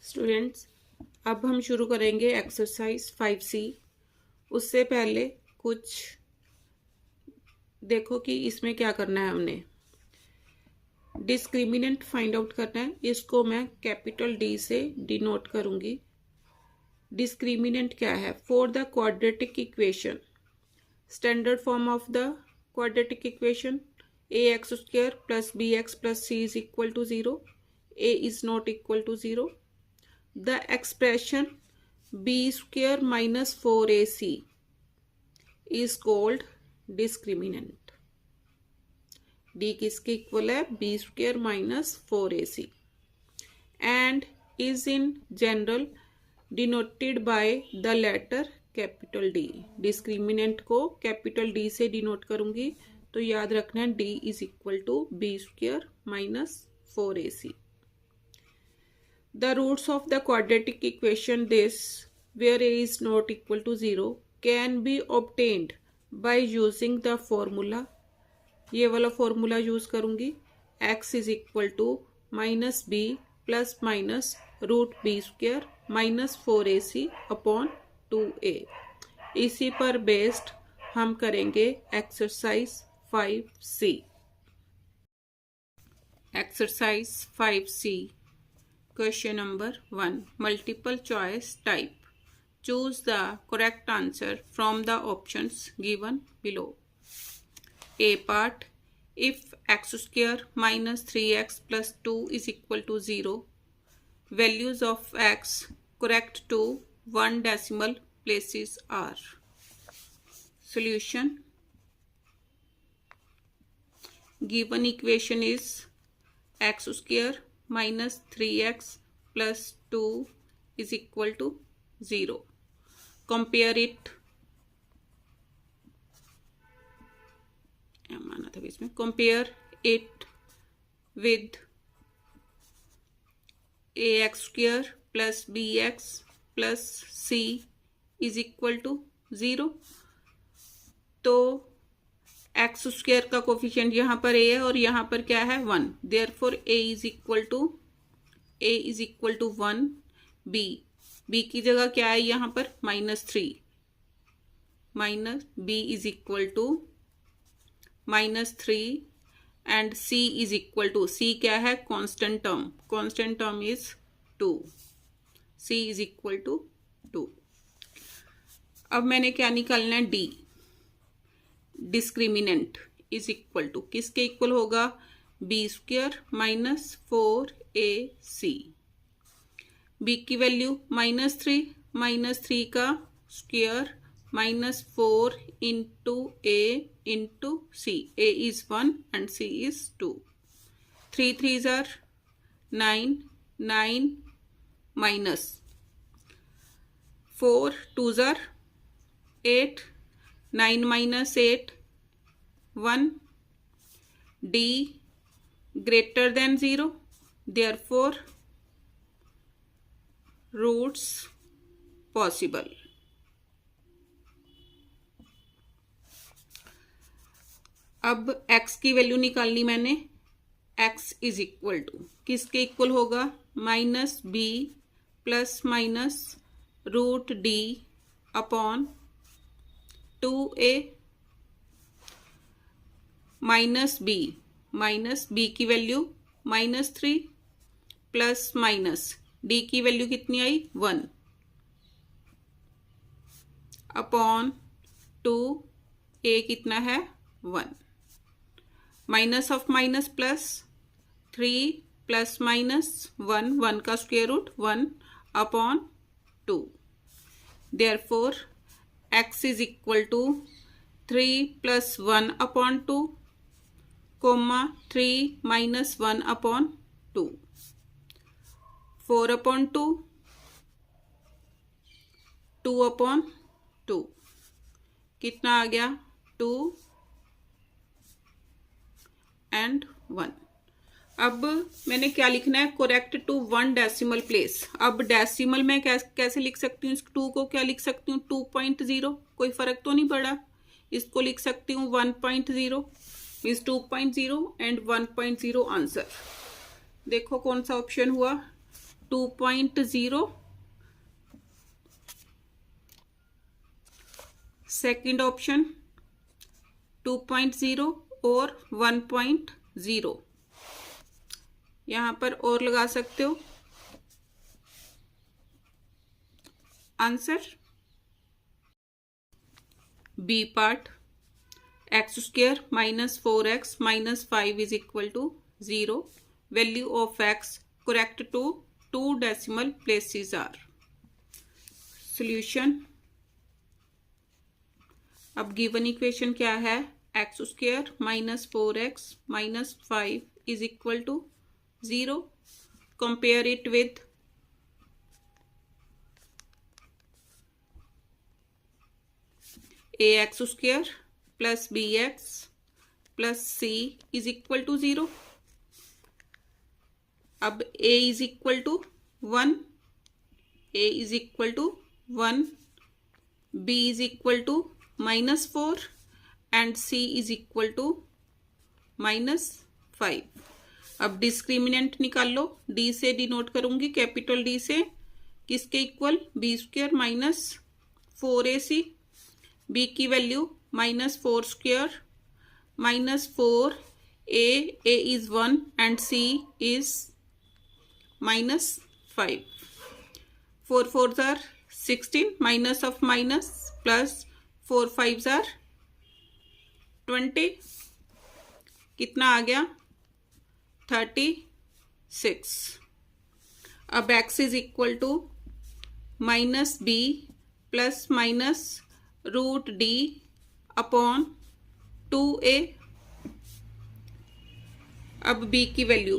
Students, अब हम शुरू करेंगे एक्सरसाइज 5C। उससे पहले कुछ देखो कि इसमें क्या करना है। हमने डिस्क्रिमिनेंट फाइंड आउट करना है। इसको मैं कैपिटल डी से डिनोट करूंगी। डिस्क्रिमिनेंट क्या है? For the quadratic equation, standard form of the quadratic equation ax² plus bx plus c is equal to 0, a is not equal to 0. The expression b² minus 4ac is called discriminant. d किसके equal है? b² minus 4ac and is in general denoted by the letter capital D. Discriminant को capital D से denote करूंगी, तो याद रखना है d is equal to b² minus 4ac. The roots of the quadratic equation this, where a is not equal to 0, can be obtained by using the formula. ये वाला formula use करूंगी। x is equal to minus B plus minus root b² minus 4ac upon 2a। इसी पर based हम करेंगे exercise 5C। Exercise 5C Question number 1. Multiple choice type. Choose the correct answer from the options given below. A part. If x² minus 3x plus 2 is equal to 0, values of x correct to 1 decimal places are. Solution. Given equation is x² minus 3x plus 2 is equal to 0. Compare it. माना था इसमें। Compare it with ax² plus bx plus c is equal to 0. तो x² का coefficient यहाँ पर a है और यहाँ पर क्या है? 1. Therefore a is equal to 1. b की जगह क्या है यहाँ पर? -3. Minus b is equal to -3 and c is equal to, c क्या है? Constant term is 2. c is equal to 2. अब मैंने क्या निकालना है? d. Discriminant is equal to किसके इक्वल होगा? b² minus 4ac. b की वैल्यू -3 का square minus 4 into a into c. a is 1 and c is 2. 3 3s are 9 minus 4 2s are 8. 9 minus 8 1. d greater than 0, therefore roots possible. अब x की value निकालनी मैंने। x is equal to किसके इक्वल होगा? Minus B plus minus root D upon 2a minus B की value -3 plus minus D की value कितनी आई? 1 अपॉन 2a कितना है? 1. Minus of minus plus 3 plus minus 1 का square root 1 upon 2. Therefore x is equal to 3 plus 1 upon 2, comma 3 minus 1 upon 2. 4 upon 2, 2 upon 2. कितना आ गया? 2 and 1. अब मैंने क्या लिखना है? Correct to 1 decimal place. अब डेसिमल में कैसे लिख सकती हूँ? इस 2 को क्या लिख सकती हूँ? 2.0. कोई फर्क तो नहीं पड़ा। इसको लिख सकती हूँ 1.0. Means 2.0 and 1.0 answer. देखो कौन सा ऑप्शन हुआ? 2.0, सेकंड ऑप्शन 2.0 और 1.0। यहाँ पर और लगा सकते हो। Answer B part, X square minus 4x minus 5 is equal to 0। Value of X correct to 2 decimal places are. Solution, अब गिवन इक्वेशन क्या है, X square minus 4x minus 5 is equal to 0। Compare it with ax square plus bx plus c is equal to 0। अब a is equal to 1, a is equal to 1, b is equal to -4 and c is equal to -5। अब discriminant निकाल लो। d से denote करूंगी, capital D से, किसके इक्वल, b square minus 4ac। b की value -4 square minus 4, a is 1 and c is -5। 4 4s are 16, minus of minus plus 4 5s are 20। कितना आ गया, 36। अब x is equal to -b plus minus √d upon 2a। अब b की value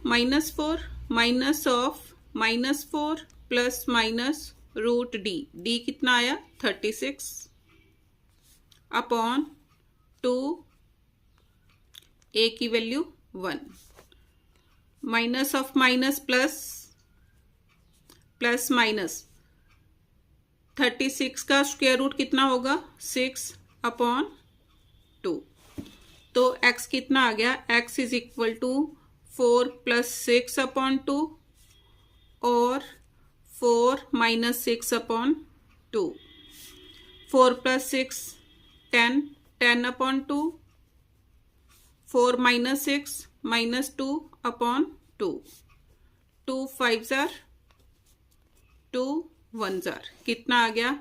-4 minus of -4 plus minus √d, d कितना आया, 36 upon 2, a की value 1। Minus of minus plus minus, 36 का स्क्वायर रूट कितना होगा, 6 अपॉन 2। तो x कितना आ गया, x is equal to 4 plus 6 upon 2 और 4 minus 6 upon 2। 4 plus 6 10, 10 upon 2, 4 minus 6 -2 upon 2। 2 5s are 2 1s are, कितना आ गया,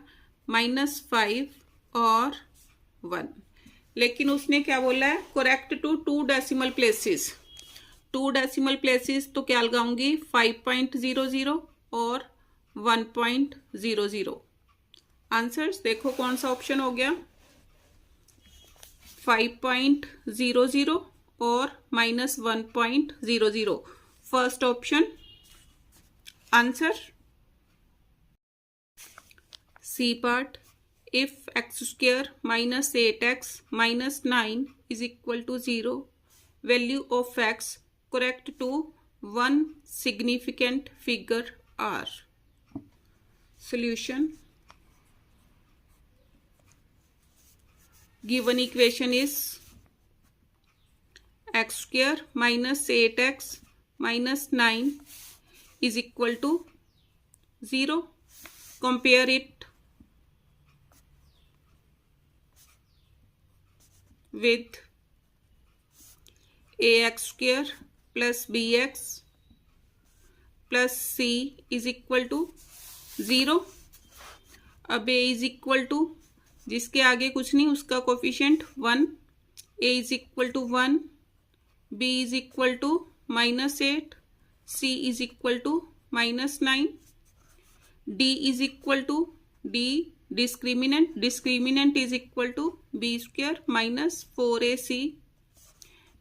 -5 और 1। लेकिन उसने क्या बोला है, correct to 2 decimal places. 2 decimal places तो क्या लगाऊंगी, 5.00 और 1.00। आंसर्स देखो कौन सा ऑप्शन हो गया, 5.00 और -1.00, first option answer. C part, if x square minus 8x minus 9 is equal to 0, value of x correct to one significant figure are. Solution, given equation is x square minus 8x minus 9 is equal to 0. Compare it with ax square plus bx plus c is equal to 0। अब a is equal to, जिसके आगे कुछ नहीं, उसका coefficient 1, a is equal to 1, b is equal to -8, c is equal to -9, d is equal to, d discriminant is equal to b square minus 4ac।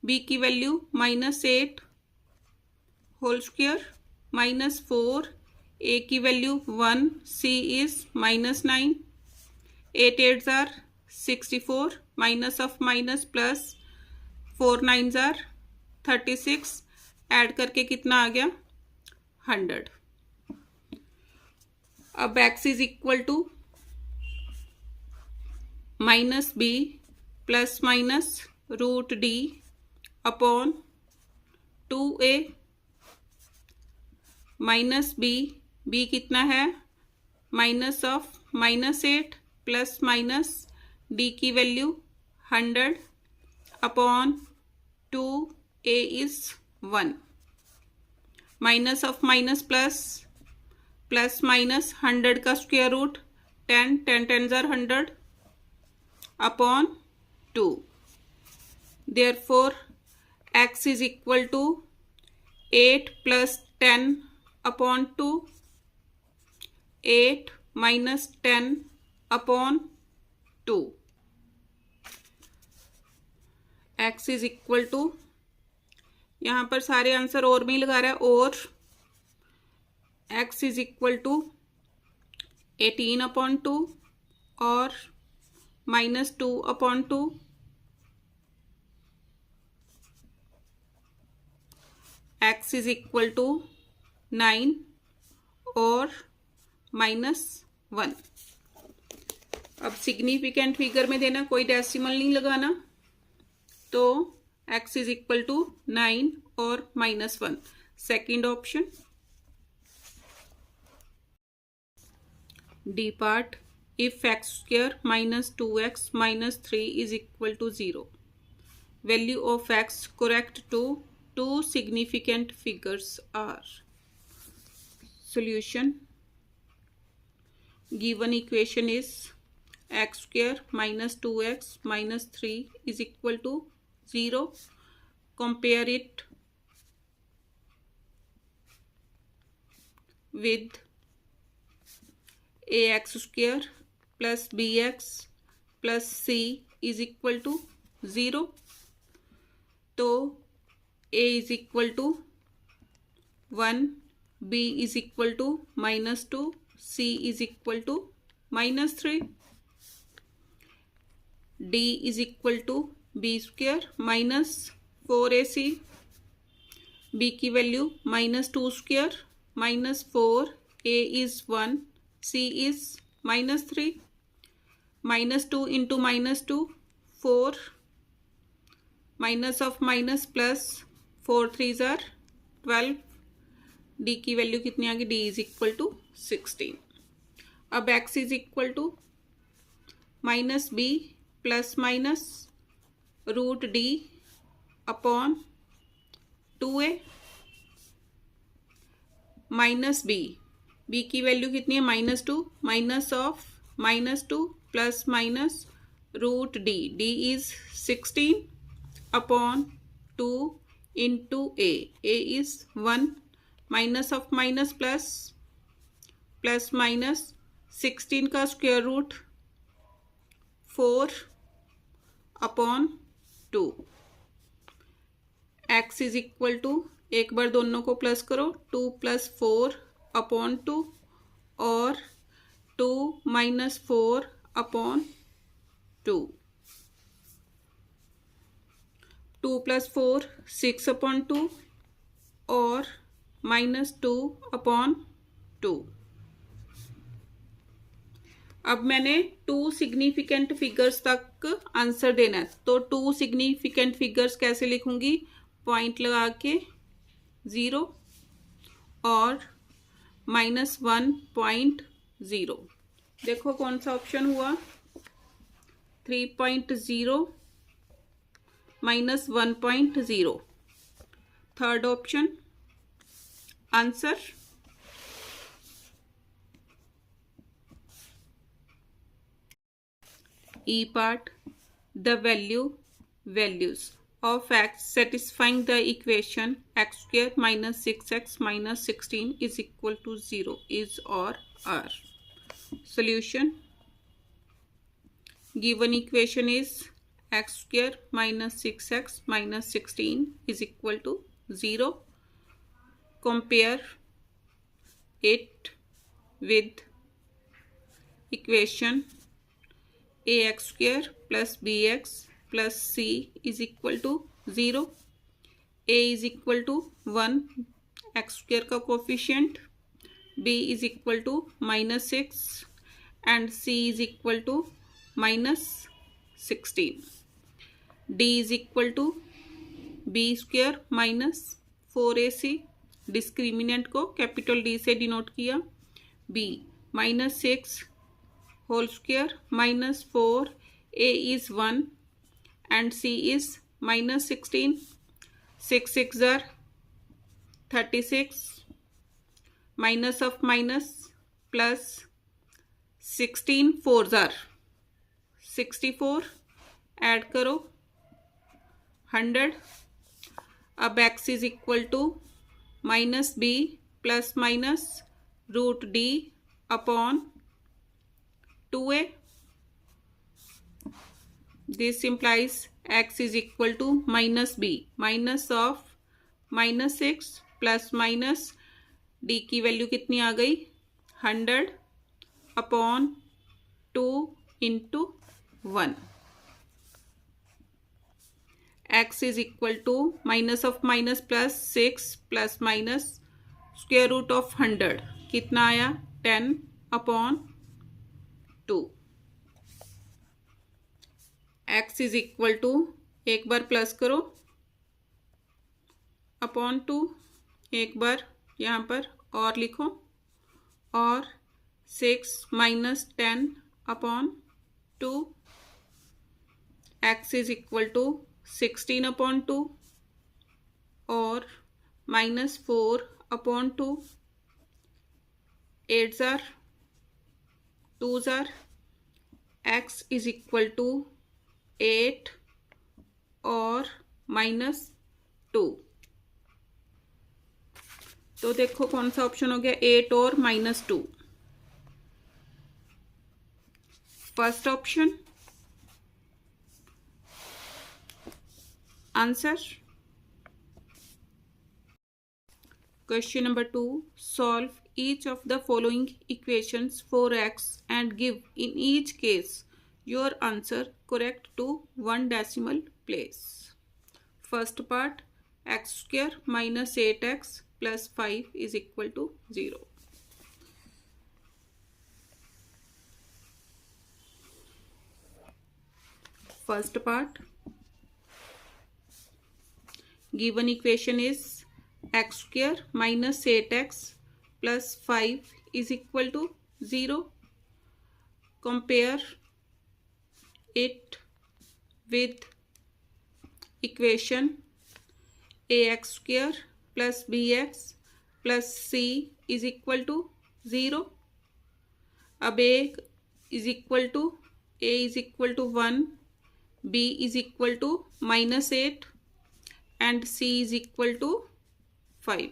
b की value -8 whole square -4, a की value 1, c is -9, 8 8s are 64, minus of minus plus 4 9s are 36, add करके कितना आ गया, 100। अब x is equal to -b plus minus √d upon 2a। Minus B, B कितना है minus of -8 plus minus D की value 100 upon 2, A is 1, minus of minus plus, plus minus 100 का square root 10, 10 10s are 100 upon 2, therefore x is equal to 8 plus 10 upon 2, 8 minus 10 upon 2, x is equal to, यहाँ पर सारे answer और में ही लगा रहा है, और x is equal to 18 upon 2 और minus 2 upon 2, x is equal to 9 और -1। अब सिग्निफिकेंट फिगर में देना, कोई डेसिमल नहीं लगाना, तो x is equal to 9 और -1, second option. D part, if x² minus 2x minus 3 is equal to 0, value of x correct to two significant figures are. Solution. Given equation is x² minus 2x minus 3 is equal to 0. Compare it with ax square plus bx plus c is equal to 0. तो a is equal to 1, b is equal to -2, c is equal to -3, d is equal to b square minus 4ac, b की value -2 square minus 4, a is 1, c is -3, -2 into -2 4, minus of minus plus 4 3s are 12, d की value कितनी आ गई, d is equal to 16। अब x is equal to -b plus minus root d upon 2a minus b, b की value कितनी है -2, minus of -2 plus minus root d, d is 16 upon 2 into a is 1, minus of minus plus, plus minus 16 का square root 4 upon 2, x is equal to, एक बार दोनों को plus करो, 2 + 4 upon 2 और 2 - 4 अपॉन 2, 2 + 4 6 अपॉन 2 और -2 अपॉन 2। अब मैंने 2 सिग्निफिकेंट फिगर्स तक आंसर देना है, तो 2 सिग्निफिकेंट फिगर्स कैसे लिखूंगी, पॉइंट लगा के 0 और -1.0। देखो कौन सा ऑप्शन हुआ, 3.0 -1.0, third option answer. E part, the values of x satisfying the equation x² - 6x - 16 is equal to 0 is or are. Solution. Given equation is x² - 6x - 16 is equal to 0. Compare it with equation ax² plus bx plus c is equal to 0. a is equal to 1, x² का coefficient, b is equal to -6 and c is equal to -16, d is equal to b² minus 4ac discriminant को capital D से denote किया। B -6 whole square -4, A is 1 and C is -16, 6 6 are 36, minus of minus plus 16 4s are 64, add करो 100। अब x is equal to -b plus minus √d upon 2a। This implies x is equal to -b minus of -6 plus minus d की value कितनी आ गई 100 upon 2 into 1। x is equal to minus of minus plus 6 plus minus square root of 100 कितना आया 10 upon 2। x is equal to एक बार plus करो upon 2, एक बार यहाँ पर और लिखो और 6 minus 10 upon 2। x is equal to 16 upon 2 और -4 upon 2। 8s are 2s are x is equal to 8 और -2। तो देखो कौन सा ऑप्शन हो गया 8 और -2। First option answer. Question number 2, solve each of the following equations for x and give in each case your answer correct to 1 decimal place। फर्स्ट पार्ट x² -8x plus 5 is equal to 0। First part, given equation is x² -8x plus 5 is equal to 0। Compare it with equation ax² plus bx plus c is equal to 0। अब a is equal to 1, b is equal to -8 and c is equal to 5।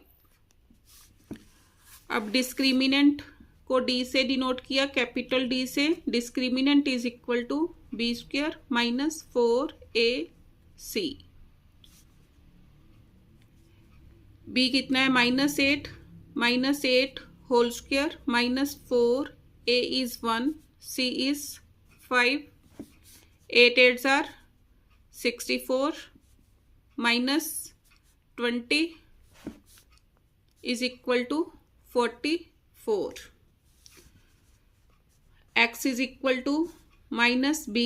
अब discriminant को d से denote किया, capital D से। Discriminant is equal to b² -4ac। b कितना है -8 whole square -4, a is 1, c is 5, 8 8s are 64 -20 is equal to 44। x is equal to -b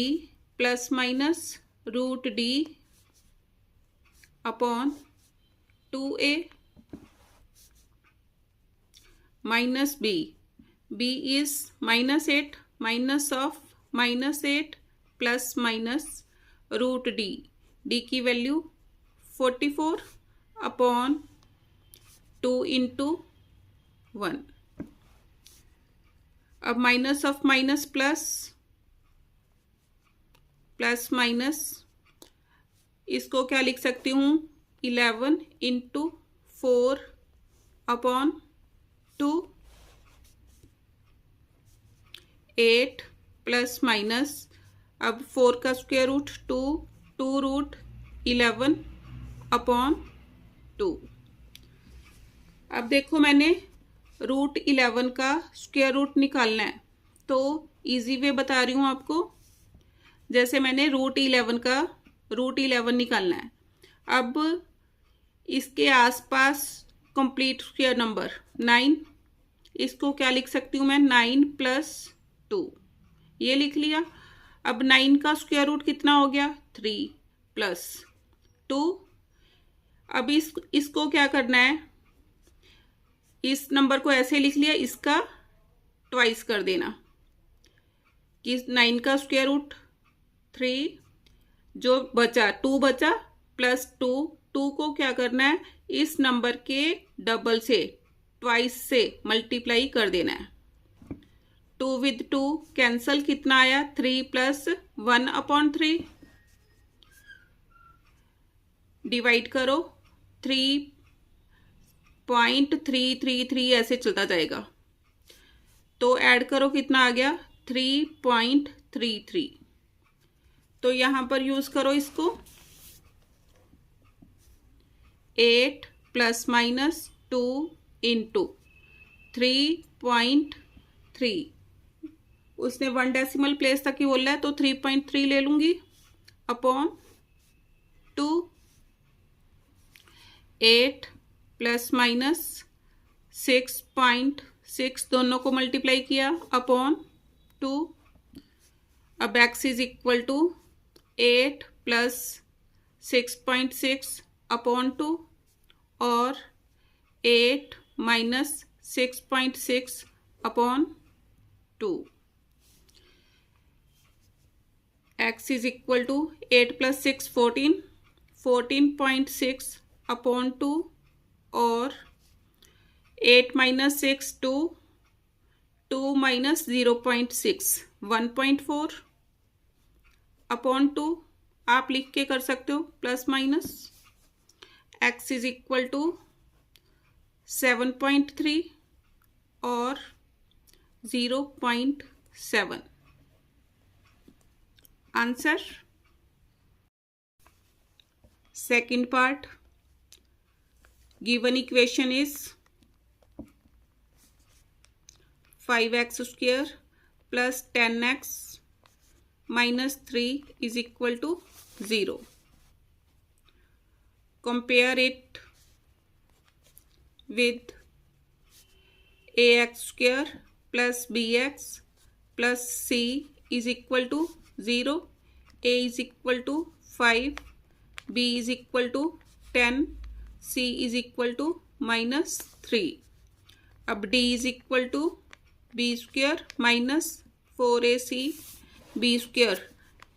plus minus √d upon 2a minus b is -8 minus of -8 plus minus √d, d की value 44 upon 2 into 1। अब minus of minus plus minus, इसको क्या लिख सकती हूँ 11 into 4 upon 2, 8 plus minus, अब 4 का square root 2 root 11 upon 2। अब देखो मैंने √11 का स्क्वायर रूट निकालना है, तो इजी वे बता रही हूँ आपको। जैसे मैंने √11 का √11 निकालना है। अब इसके आसपास कंप्लीट स्क्वायर नंबर 9, इसको क्या लिख सकती हूँ मैं 9 + 2, ये लिख लिया। अब 9 का स्क्वायर रूट कितना हो गया 3 + 2। अब इसको क्या करना है, इस नंबर को ऐसे लिख लिया, इसका ट्वाइस कर देना कि 9 का स्क्वायर रूट 3, जो बचा 2 बचा प्लस 2 को क्या करना है, इस नंबर के डबल से ट्वाइस से मल्टीप्लाई कर देना है। 2 विद 2 कैंसल, कितना आया 3 प्लस 1/3, डिवाइड करो 3.333 ऐसे चलता जाएगा, तो ऐड करो कितना आ गया 3.33। तो यहां पर यूज करो इसको 8 प्लस माइनस 2 इंटू 3.3, उसने 1 डेसिमल प्लेस तक ही बोला है तो 3.3 ले लूंगी अपॉन 2। 8 प्लस माइनस 6.6 दोनों को मल्टीप्लाई किया अपॉन 2। अब x is equal to 8 plus 6.6 upon 2 और 8 minus 6.6 upon 2। x is equal to 8 plus 6 14, 14.6 upon 2 और 8 माइनस 6 2, 2 माइनस 0.6 1.4 अपॉन 2। आप लिख के कर सकते हो plus minus. x is equal to 7.3 और 0.7 answer. Second part, given equation is 5x square plus 10x minus 3 is equal to 0. Compare it with ax square plus bx plus c is equal to 0. A is equal to 5, b is equal to 10, c is equal to minus 3. अब d is equal to b square minus 4ac b square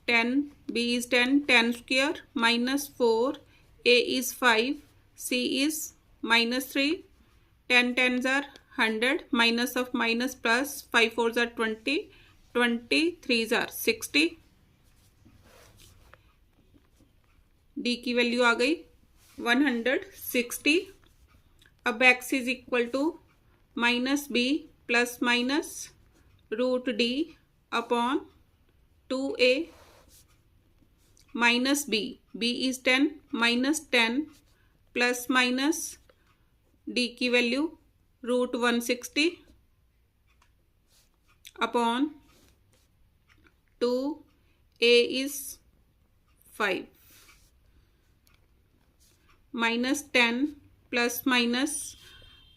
10, b is 10, 10 square minus 4, a is 5, c is minus 3, 10 tens are 100, minus of minus plus 5 fours are 20, 20 threes are 60। d की value आ गई 160। अब x is equal to minus B plus minus root D upon 2a minus b, b is 10 minus 10 plus minus d की value root 160 upon 2a is 5 minus 10 plus minus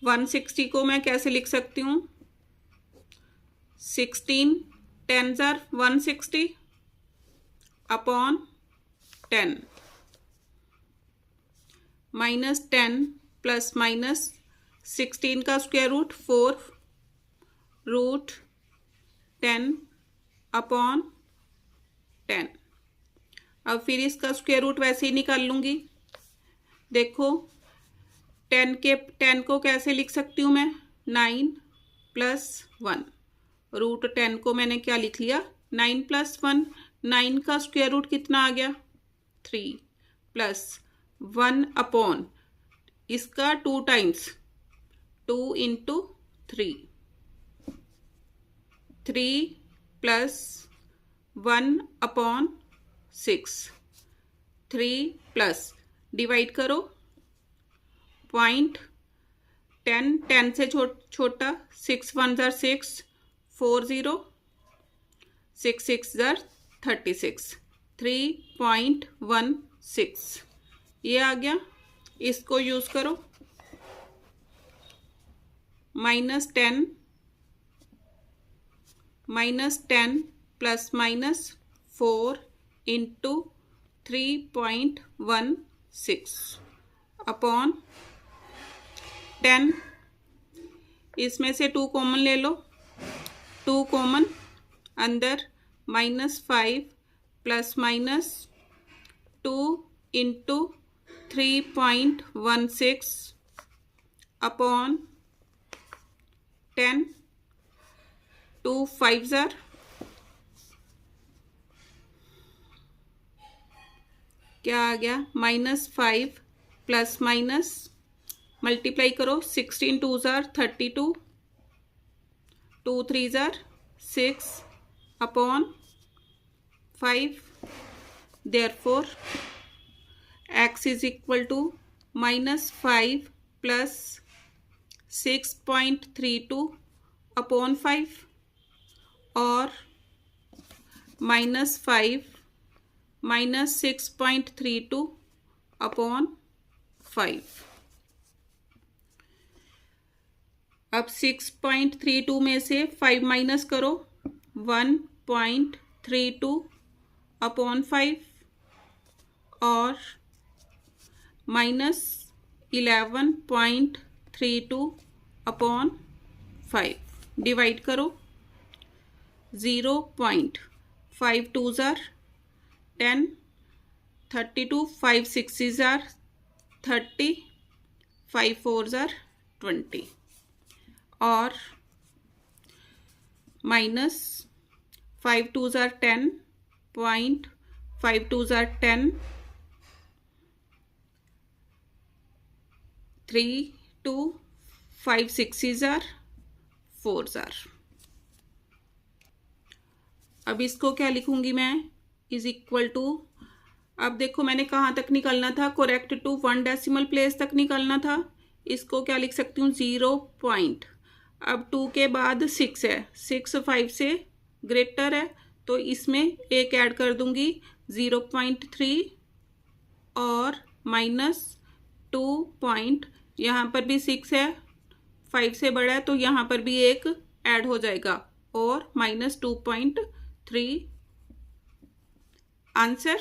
160 को मैं कैसे लिख सकती हूँ, 16 tens are 160 upon 10 minus 10 plus minus 16 का square root 4 root 10 upon 10। अब फिर इसका स्क्वायर रूट वैसे ही निकाल लूंगी। देखो 10 को कैसे लिख सकती हूँ मैं, 9 प्लस 1, रूट 10 को मैंने क्या लिख लिया 9 प्लस 1, 9 का स्क्वायर रूट कितना आ गया 3 प्लस 1 अपॉन इसका 2 times 2 into 3, 3 plus 1 upon 6, 3 plus divide करो 10 10 से छोटा 6 1 जार 6 4 0 6 6 जार 36 3.16 ये आ गया। इसको यूज करो minus 10 plus minus 4 into 3.16 upon 10 इसमें से 2 कॉमन ले लो, 2 कॉमन, अंदर -5 प्लस माइनस 2 इंटू 3.16 अपॉन 10, 2 5 ज़ार, क्या आ गया, -5 प्लस माइनस मल्टीप्लाई करो, 16 2 ज़ार 32, 2 3 ज़ार 6 upon 5, therefore x is equal to -5 plus 6.32 upon 5 और -5 minus 6.32 अपॉन 5। अब 6.32 में से 5 माइनस करो, 1.32 अपॉन 5 और -11.32 अपॉन 5 डिवाइड करो, 0.5 2 ज़ार 10, 32 5 6 ज़ार 30, 5 4 ज़ार 20 और -5 2 ज़ार 10, 0.5 2 ज़ार 10, 3 2 5 6 ज़ार 4 ज़ार। अब इसको क्या लिखूंगी मैं, इज इक्वल टू, अब देखो मैंने कहाँ तक निकलना था, करेक्ट टू 1 डेसिमल प्लेस तक निकलना था। इसको क्या लिख सकती हूँ, 0 पॉइंट, अब 2 के बाद 6 है, 6 5 से ग्रेटर है तो इसमें एक ऐड कर दूंगी 0.3 और -2 पॉइंट, यहाँ पर भी 6 है 5 से बड़ा है तो यहाँ पर भी एक ऐड हो जाएगा और -2.3 आंसर।